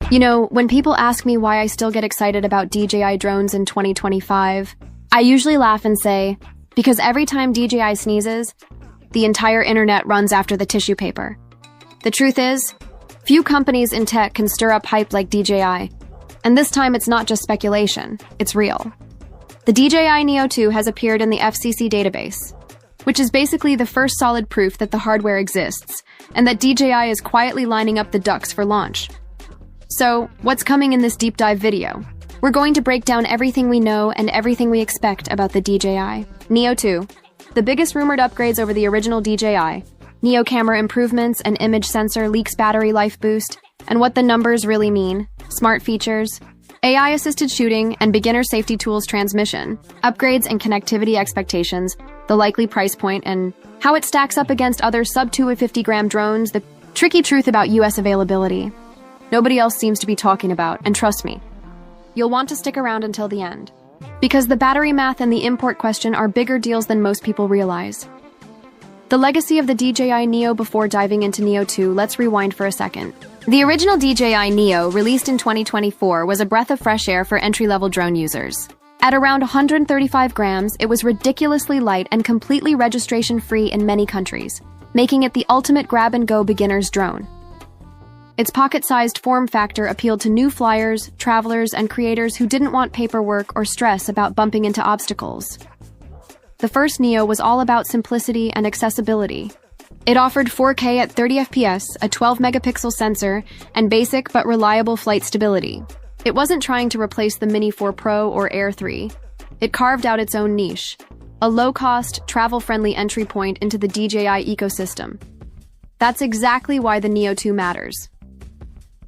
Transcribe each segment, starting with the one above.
You know, when people ask me why I still get excited about DJI drones in 2025, I usually laugh and say, because every time DJI sneezes, the entire internet runs after the tissue paper. The truth is, few companies in tech can stir up hype like DJI, and this time it's not just speculation, it's real. The DJI Neo 2 has appeared in the FCC database, which is basically the first solid proof that the hardware exists, and that DJI is quietly lining up the ducks for launch. So, what's coming in this deep dive video? We're going to break down everything we know and everything we expect about the DJI Neo 2, the biggest rumored upgrades over the original DJI, Neo camera improvements and image sensor leaks battery life boost, and what the numbers really mean, smart features, AI-assisted shooting, and beginner safety tools transmission, upgrades and connectivity expectations, the likely price point, and how it stacks up against other sub-250-gram drones, the tricky truth about US availability. Nobody else seems to be talking about, and trust me, you'll want to stick around until the end. Because the battery math and the import question are bigger deals than most people realize. The legacy of the DJI Neo. Before diving into Neo 2, let's rewind for a second. The original DJI Neo, released in 2024, was a breath of fresh air for entry-level drone users. At around 135 grams, it was ridiculously light and completely registration-free in many countries, making it the ultimate grab-and-go beginner's drone. Its pocket-sized form factor appealed to new flyers, travelers, and creators who didn't want paperwork or stress about bumping into obstacles. The first Neo was all about simplicity and accessibility. It offered 4K at 30 FPS, a 12-megapixel sensor, and basic but reliable flight stability. It wasn't trying to replace the Mini 4 Pro or Air 3. It carved out its own niche, a low-cost, travel-friendly entry point into the DJI ecosystem. That's exactly why the Neo 2 matters.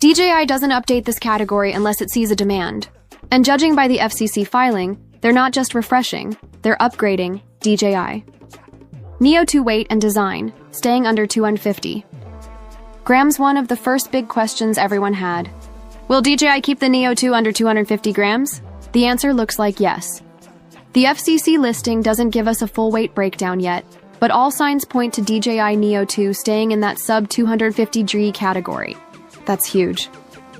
DJI doesn't update this category unless it sees a demand. And judging by the FCC filing, they're not just refreshing, they're upgrading DJI. Neo 2 weight and design, staying under 250 grams. One of the first big questions everyone had. Will DJI keep the Neo 2 under 250 grams? The answer looks like yes. The FCC listing doesn't give us a full weight breakdown yet, but all signs point to DJI Neo 2 staying in that sub-250G category. That's huge.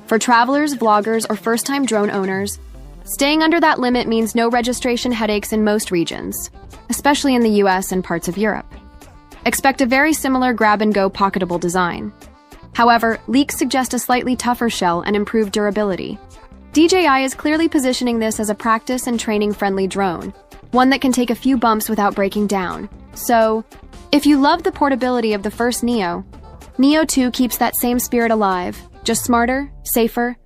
For travelers, vloggers, or first-time drone owners, staying under that limit means no registration headaches in most regions, especially in the US and parts of Europe. Expect a very similar grab-and-go pocketable design. However, leaks suggest a slightly tougher shell and improved durability. DJI is clearly positioning this as a practice and training-friendly drone, one that can take a few bumps without breaking down. So, if you love the portability of the first Neo, Neo 2 keeps that same spirit alive, just smarter, safer,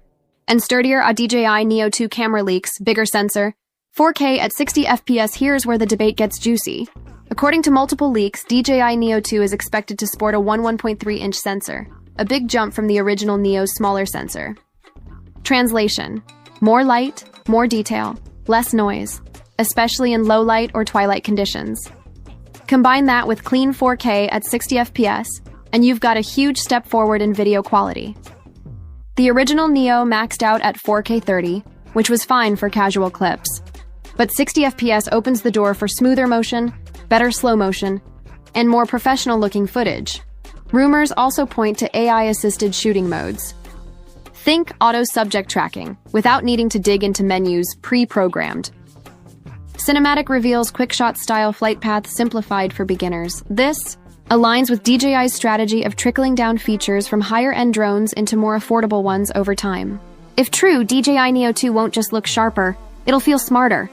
and sturdier. A DJI Neo 2 camera leaks, bigger sensor, 4K at 60 FPS. Here's where the debate gets juicy. According to multiple leaks, DJI Neo 2 is expected to sport a 1.3-inch sensor, a big jump from the original Neo's smaller sensor. Translation: more light, more detail, less noise, especially in low light or twilight conditions. Combine that with clean 4K at 60 FPS, and you've got a huge step forward in video quality. The original Neo maxed out at 4K 30, which was fine for casual clips. But 60 FPS opens the door for smoother motion, better slow motion, and more professional-looking footage. Rumors also point to AI-assisted shooting modes. Think auto subject tracking, without needing to dig into menus pre-programmed. Cinematic reveals quick-shot-style flight paths simplified for beginners. This aligns with DJI's strategy of trickling down features from higher-end drones into more affordable ones over time. If true, DJI Neo 2 won't just look sharper, it'll feel smarter,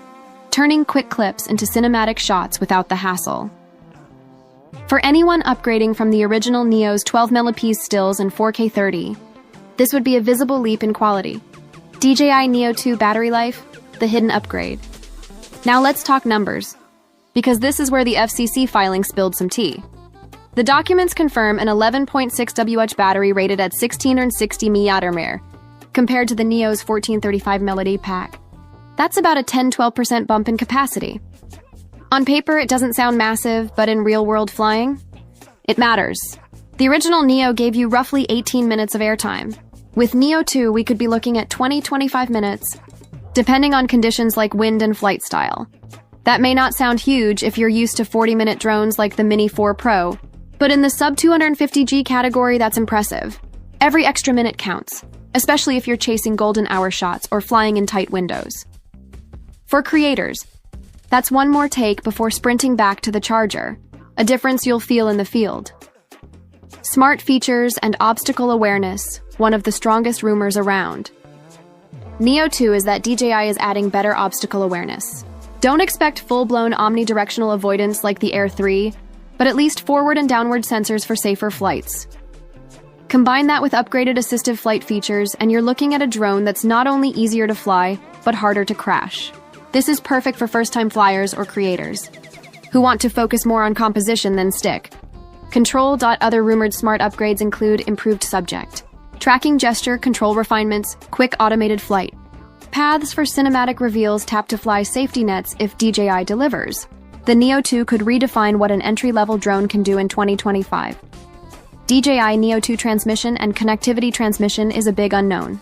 turning quick clips into cinematic shots without the hassle. For anyone upgrading from the original Neo's 12-megapixel stills and 4K 30, this would be a visible leap in quality. DJI Neo 2 battery life, the hidden upgrade. Now let's talk numbers, because this is where the FCC filing spilled some tea. The documents confirm an 11.6 Wh battery rated at 1660 mAh, compared to the Neo's 1435 mAh pack. That's about a 10-12% bump in capacity. On paper, it doesn't sound massive, but in real-world flying, it matters. The original Neo gave you roughly 18 minutes of airtime. With Neo 2, we could be looking at 20-25 minutes, depending on conditions like wind and flight style. That may not sound huge if you're used to 40-minute drones like the Mini 4 Pro, but in the sub-250G category, that's impressive. Every extra minute counts. especially if you're chasing golden hour shots or flying in tight windows. For creators, that's one more take before sprinting back to the charger, a difference you'll feel in the field. Smart features and obstacle awareness, one of the strongest rumors around. Neo 2 is that DJI is adding better obstacle awareness. Don't expect full-blown omnidirectional avoidance like the Air 3, but at least forward and downward sensors for safer flights. Combine that with upgraded assistive flight features, and you're looking at a drone that's not only easier to fly, but harder to crash. This is perfect for first-time flyers or creators who want to focus more on composition than stick. Other rumored smart upgrades include improved subject tracking, gesture control refinements, quick automated flight paths for cinematic reveals, tap-to-fly safety nets if DJI delivers. The Neo 2 could redefine what an entry-level drone can do in 2025. DJI Neo 2 transmission and connectivity. Transmission is a big unknown.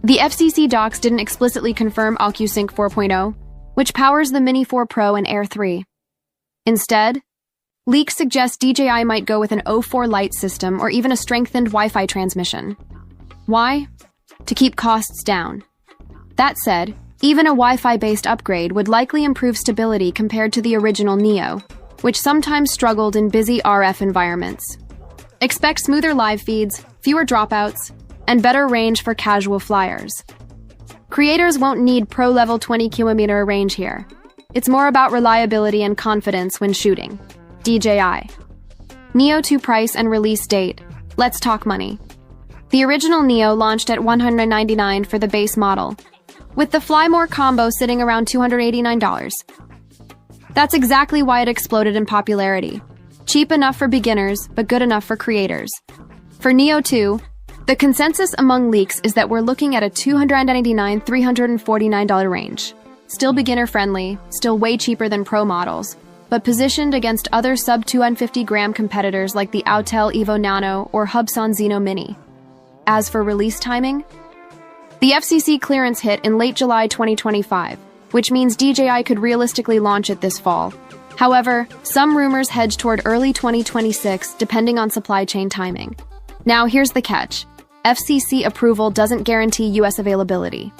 The FCC docs didn't explicitly confirm OcuSync 4.0, which powers the Mini 4 Pro and Air 3. Instead, leaks suggest DJI might go with an O4 Lite system or even a strengthened Wi-Fi transmission. Why? To keep costs down. That said, even a Wi-Fi-based upgrade would likely improve stability compared to the original Neo, which sometimes struggled in busy RF environments. Expect smoother live feeds, fewer dropouts, and better range for casual flyers. Creators won't need pro-level 20-kilometer range here. It's more about reliability and confidence when shooting. DJI Neo 2 price and release date. Let's talk money. The original Neo launched at $199 for the base model, with the Fly More combo sitting around $289. That's exactly why it exploded in popularity. Cheap enough for beginners, but good enough for creators. For Neo 2, the consensus among leaks is that we're looking at a $299 to $349 range. Still beginner-friendly, still way cheaper than Pro models, but positioned against other sub-250-gram competitors like the Autel Evo Nano or Hubsan Zeno Mini. As for release timing, the FCC clearance hit in late July 2025, which means DJI could realistically launch it this fall. However, some rumors hedge toward early 2026 depending on supply chain timing. Now here's the catch. FCC approval doesn't guarantee US availability.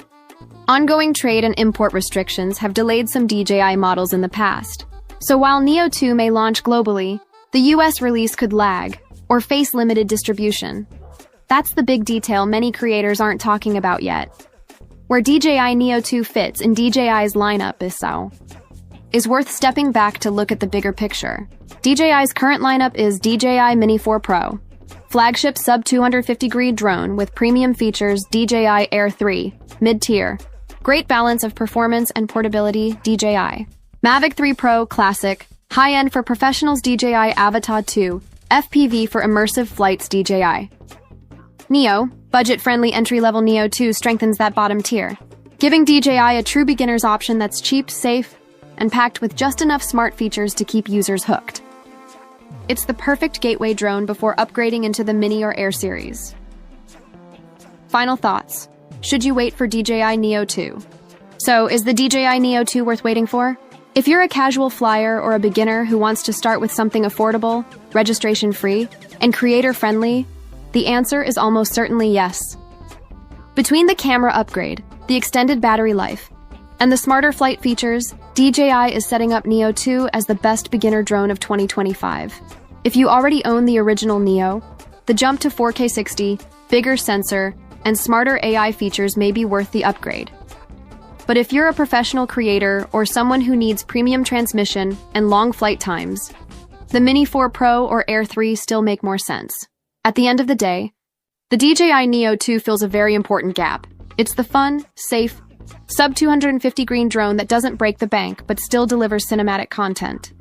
Ongoing trade and import restrictions have delayed some DJI models in the past. So while Neo 2 may launch globally, the US release could lag or face limited distribution. That's the big detail many creators aren't talking about yet. Where DJI Neo 2 fits in DJI's lineup is worth stepping back to look at the bigger picture. DJI's current lineup is DJI Mini 4 Pro, flagship sub-250-degree drone with premium features DJI Air 3, mid-tier, great balance of performance and portability DJI Mavic 3 Pro Classic, high-end for professionals DJI Avata 2, FPV for immersive flights DJI Neo, budget-friendly entry-level Neo 2 strengthens that bottom tier, giving DJI a true beginner's option that's cheap, safe, and packed with just enough smart features to keep users hooked. It's the perfect gateway drone before upgrading into the Mini or Air series. Final thoughts. Should you wait for DJI Neo 2? So, is the DJI Neo 2 worth waiting for? If you're a casual flyer or a beginner who wants to start with something affordable, registration-free, and creator-friendly, the answer is almost certainly yes. Between the camera upgrade, the extended battery life, and the smarter flight features, DJI is setting up Neo 2 as the best beginner drone of 2025. If you already own the original Neo, the jump to 4K 60, bigger sensor, and smarter AI features may be worth the upgrade. But if you're a professional creator or someone who needs premium transmission and long flight times, the Mini 4 Pro or Air 3 still make more sense. At the end of the day, the DJI Neo 2 fills a very important gap. It's the fun, safe, sub-250 green drone that doesn't break the bank but still delivers cinematic content.